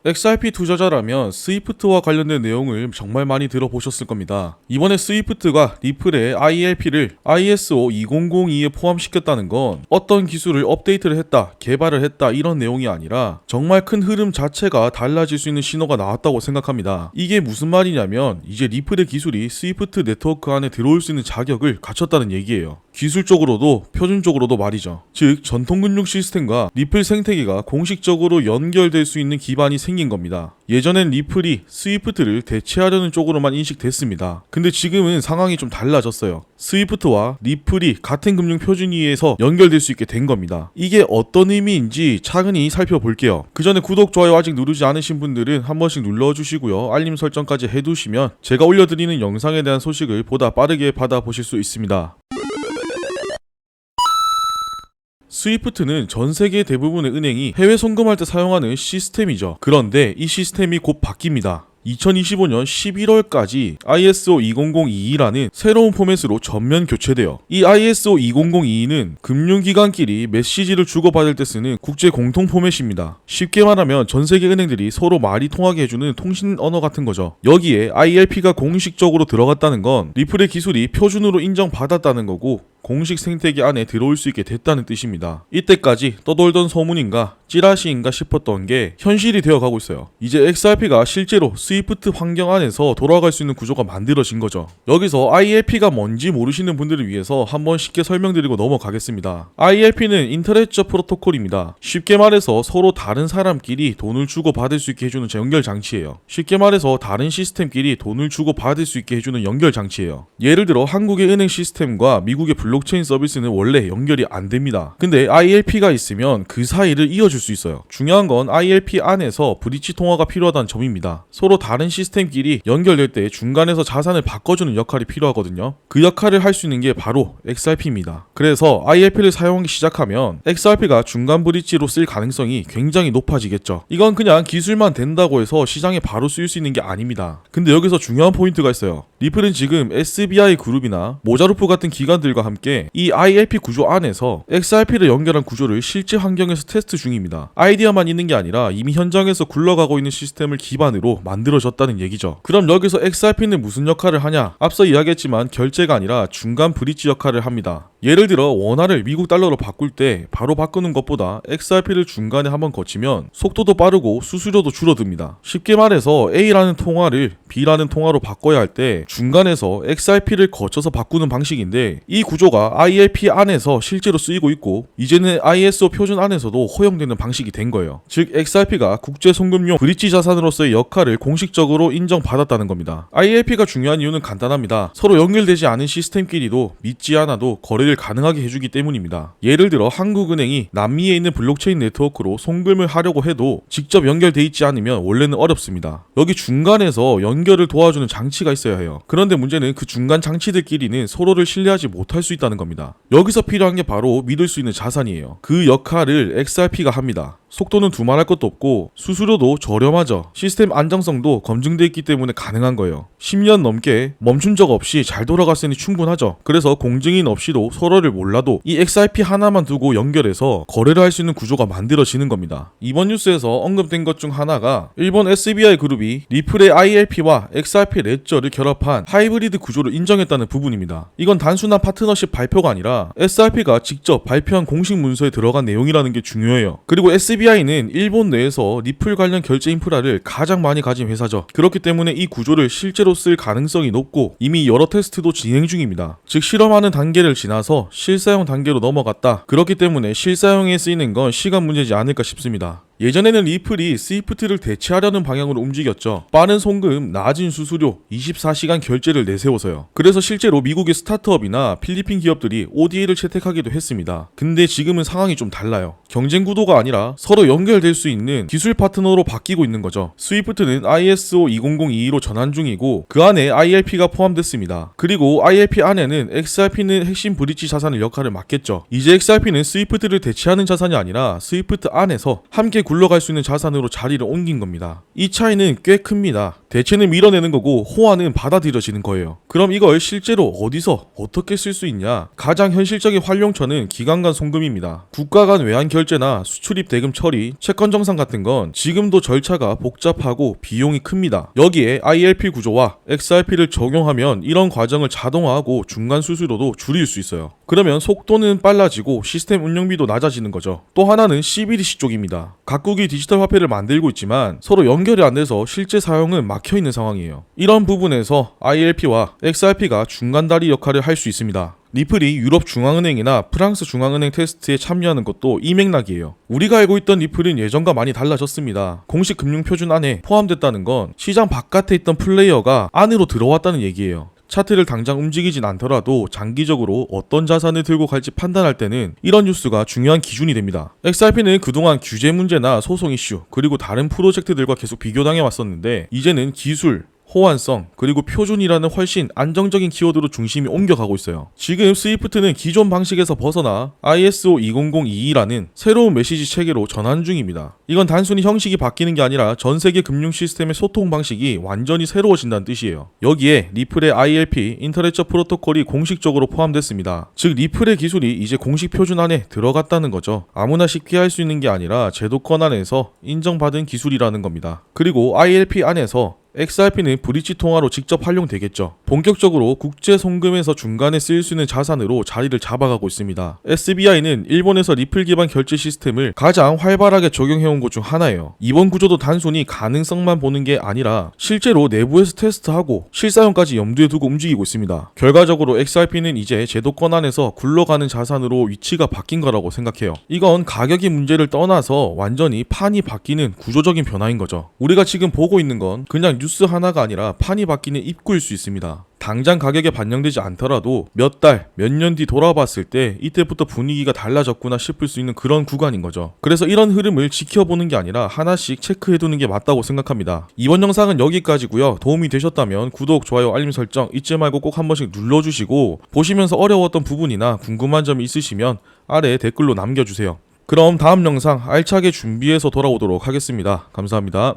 XRP 투자자라면 스위프트와 관련된 내용을 정말 많이 들어보셨을 겁니다. 이번에 스위프트가 리플의 ILP를 ISO 2002에 포함시켰다는 건 어떤 기술을 업데이트를 했다, 개발을 했다 이런 내용이 아니라 정말 큰 흐름 자체가 달라질 수 있는 신호가 나왔다고 생각합니다. 이게 무슨 말이냐면 이제 리플의 기술이 스위프트 네트워크 안에 들어올 수 있는 자격을 갖췄다는 얘기예요. 기술적으로도 표준적으로도 말이죠. 즉 전통금융 시스템과 리플 생태계가 공식적으로 연결될 수 있는 기반이 생긴 겁니다. 예전엔 리플이 스위프트를 대체하려는 쪽으로만 인식됐습니다. 근데 지금은 상황이 좀 달라졌어요. 스위프트와 리플이 같은 금융 표준위에서 연결될 수 있게 된 겁니다. 이게 어떤 의미인지 차근히 살펴볼게요. 그 전에 구독, 좋아요 아직 누르지 않으신 분들은 한 번씩 눌러주시고요. 알림 설정까지 해두시면 제가 올려드리는 영상에 대한 소식을 보다 빠르게 받아보실 수 있습니다. 스위프트는 전 세계 대부분의 은행이 해외 송금할 때 사용하는 시스템이죠. 그런데 이 시스템이 곧 바뀝니다. 2025년 11월까지 ISO 20022라는 새로운 포맷으로 전면 교체돼요. 이 ISO 2002는 금융기관끼리 메시지를 주고받을 때 쓰는 국제 공통 포맷입니다. 쉽게 말하면 전 세계 은행들이 서로 말이 통하게 해주는 통신 언어 같은 거죠. 여기에 ILP가 공식적으로 들어갔다는 건 리플의 기술이 표준으로 인정받았다는 거고 공식 생태계 안에 들어올 수 있게 됐다는 뜻입니다. 이때까지 떠돌던 소문인가 찌라시인가 싶었던 게 현실이 되어가고 있어요. 이제 XRP가 실제로 스위프트 환경 안에서 돌아갈 수 있는 구조가 만들어진 거죠. 여기서 ILP가 뭔지 모르시는 분들을 위해서 한번 쉽게 설명드리고 넘어가겠습니다. ILP는 인터넷적 프로토콜입니다. 쉽게 말해서 서로 다른 사람끼리 돈을 주고 받을 수 있게 해주는 연결 장치예요. 쉽게 말해서 다른 시스템끼리 돈을 주고 받을 수 있게 해주는 연결 장치예요. 예를 들어 한국의 은행 시스템과 미국의 블록체인 서비스는 원래 연결이 안 됩니다. 근데 ILP가 있으면 그 사이를 이어줄 수 있어요. 중요한 건 ILP 안에서 브릿지 통화가 필요하다는 점입니다. 서로 다른 시스템끼리 연결될 때 중간에서 자산을 바꿔주는 역할이 필요하거든요. 그 역할을 할 수 있는 게 바로 XRP입니다. 그래서 ILP를 사용하기 시작하면 XRP가 중간 브릿지로 쓸 가능성이 굉장히 높아지겠죠. 이건 그냥 기술만 된다고 해서 시장에 바로 쓰일 수 있는 게 아닙니다. 근데 여기서 중요한 포인트가 있어요. 리플은 지금 SBI 그룹이나 모자르프 같은 기관들과 함께 이 ILP 구조 안에서 XRP를 연결한 구조를 실제 환경에서 테스트 중입니다. 아이디어만 있는 게 아니라 이미 현장에서 굴러가고 있는 시스템을 기반으로 만들어졌다는 얘기죠. 그럼 여기서 XRP는 무슨 역할을 하냐? 앞서 이야기했지만 결제가 아니라 중간 브릿지 역할을 합니다. 예를 들어 원화를 미국 달러로 바꿀 때 바로 바꾸는 것보다 XRP를 중간에 한번 거치면 속도도 빠르고 수수료도 줄어듭니다. 쉽게 말해서 A라는 통화를 B라는 통화로 바꿔야 할 때 중간에서 XRP를 거쳐서 바꾸는 방식인데 이 구조가 ILP 안에서 실제로 쓰이고 있고 이제는 ISO 표준 안에서도 허용되는 방식이 된 거예요. 즉 XRP가 국제 송금용 브릿지 자산으로서의 역할을 공식적으로 인정받았다는 겁니다. ILP가 중요한 이유는 간단합니다. 서로 연결되지 않은 시스템끼리도 믿지 않아도 거래를 가능하게 해주기 때문입니다. 예를 들어 한국은행이 남미에 있는 블록체인 네트워크로 송금을 하려고 해도 직접 연결돼 있지 않으면 원래는 어렵습니다. 여기 중간에서 연결을 도와주는 장치가 있어야 해요. 그런데 문제는 그 중간 장치들끼리는 서로를 신뢰하지 못할 수 있다는 겁니다. 여기서 필요한 게 바로 믿을 수 있는 자산이에요. 그 역할을 XRP가 합니다. 속도는 두말할 것도 없고 수수료도 저렴하죠. 시스템 안정성도 검증돼 있기 때문에 가능한 거예요. 10년 넘게 멈춘 적 없이 잘 돌아갔으니 충분하죠. 그래서 공증인 없이도 서로를 몰라도 이 XRP 하나만 두고 연결해서 거래를 할 수 있는 구조가 만들어지는 겁니다. 이번 뉴스에서 언급된 것 중 하나가 일본 SBI 그룹이 리플의 ILP와 XRP 레저를 결합한 하이브리드 구조를 인정했다는 부분입니다. 이건 단순한 파트너십 발표가 아니라 SRP가 직접 발표한 공식 문서에 들어간 내용이라는 게 중요해요. 그리고 SBI는 일본 내에서 리플 관련 결제 인프라를 가장 많이 가진 회사죠. 그렇기 때문에 이 구조를 실제로 쓸 가능성이 높고 이미 여러 테스트도 진행 중입니다. 즉 실험하는 단계를 지나서 실사용 단계로 넘어갔다. 그렇기 때문에 실사용에 쓰이는 건 시간 문제지 않을까 싶습니다. 예전에는 리플이 스위프트를 대체하려는 방향으로 움직였죠. 빠른 송금, 낮은 수수료, 24시간 결제를 내세워서요. 그래서 실제로 미국의 스타트업이나 필리핀 기업들이 ODA를 채택하기도 했습니다. 근데 지금은 상황이 좀 달라요. 경쟁 구도가 아니라 서로 연결될 수 있는 기술 파트너로 바뀌고 있는 거죠. 스위프트는 ISO 20022로 전환 중이고 그 안에 ILP가 포함됐습니다. 그리고 ILP 안에는 XRP는 핵심 브릿지 자산의 역할을 맡겠죠. 이제 XRP는 스위프트를 대체하는 자산이 아니라 스위프트 안에서 함께 굴러갈 수 있는 자산으로 자리를 옮긴 겁니다. 이 차이는 꽤 큽니다. 대체는 밀어내는 거고 호환은 받아들여지는 거예요. 그럼 이걸 실제로 어디서 어떻게 쓸 수 있냐? 가장 현실적인 활용처는 기관 간 송금입니다. 국가 간 외환 결제나 수출입 대금 처리, 채권 정산 같은 건 지금도 절차가 복잡하고 비용이 큽니다. 여기에 ILP 구조와 XRP를 적용하면 이런 과정을 자동화하고 중간 수수료도 줄일 수 있어요. 그러면 속도는 빨라지고 시스템 운영비도 낮아지는 거죠. 또 하나는 CBDC 쪽입니다. 각국이 디지털 화폐를 만들고 있지만 서로 연결이 안 돼서 실제 사용은 막혀 있는 상황이에요. 이런 부분에서 ILP와 XRP가 중간다리 역할을 할 수 있습니다. 리플이 유럽 중앙은행이나 프랑스 중앙은행 테스트에 참여하는 것도 이 맥락이에요. 우리가 알고 있던 리플은 예전과 많이 달라졌습니다. 공식 금융 표준 안에 포함됐다는 건 시장 바깥에 있던 플레이어가 안으로 들어왔다는 얘기예요. 차트를 당장 움직이진 않더라도 장기적으로 어떤 자산을 들고 갈지 판단할 때는 이런 뉴스가 중요한 기준이 됩니다. XRP는 그동안 규제 문제나 소송 이슈 그리고 다른 프로젝트들과 계속 비교당해 왔었는데 이제는 기술, 호환성, 그리고 표준이라는 훨씬 안정적인 키워드로 중심이 옮겨가고 있어요. 지금 스위프트는 기존 방식에서 벗어나 ISO 20022라는 새로운 메시지 체계로 전환 중입니다. 이건 단순히 형식이 바뀌는 게 아니라 전 세계 금융 시스템의 소통 방식이 완전히 새로워진다는 뜻이에요. 여기에 리플의 ILP, 인터레처 프로토콜이 공식적으로 포함됐습니다. 즉 리플의 기술이 이제 공식 표준 안에 들어갔다는 거죠. 아무나 쉽게 할 수 있는 게 아니라 제도권 안에서 인정받은 기술이라는 겁니다. 그리고 ILP 안에서 XRP는 브릿지 통화로 직접 활용되겠죠. 본격적으로 국제 송금에서 중간에 쓰일 수 있는 자산으로 자리를 잡아가고 있습니다. SBI는 일본에서 리플 기반 결제 시스템을 가장 활발하게 적용해온 곳 중 하나예요. 이번 구조도 단순히 가능성만 보는 게 아니라 실제로 내부에서 테스트하고 실사용까지 염두에 두고 움직이고 있습니다. 결과적으로 XRP는 이제 제도권 안에서 굴러가는 자산으로 위치가 바뀐 거라고 생각해요. 이건 가격의 문제를 떠나서 완전히 판이 바뀌는 구조적인 변화인 거죠. 우리가 지금 보고 있는 건 그냥 뉴스 하나가 아니라 판이 바뀌는 입구일 수 있습니다. 당장 가격에 반영되지 않더라도 몇 달, 몇 년 뒤 돌아봤을 때 이때부터 분위기가 달라졌구나 싶을 수 있는 그런 구간인 거죠. 그래서 이런 흐름을 지켜보는 게 아니라 하나씩 체크해두는 게 맞다고 생각합니다. 이번 영상은 여기까지고요. 도움이 되셨다면 구독, 좋아요, 알림 설정 잊지 말고 꼭 한 번씩 눌러주시고 보시면서 어려웠던 부분이나 궁금한 점이 있으시면 아래 댓글로 남겨주세요. 그럼 다음 영상 알차게 준비해서 돌아오도록 하겠습니다. 감사합니다.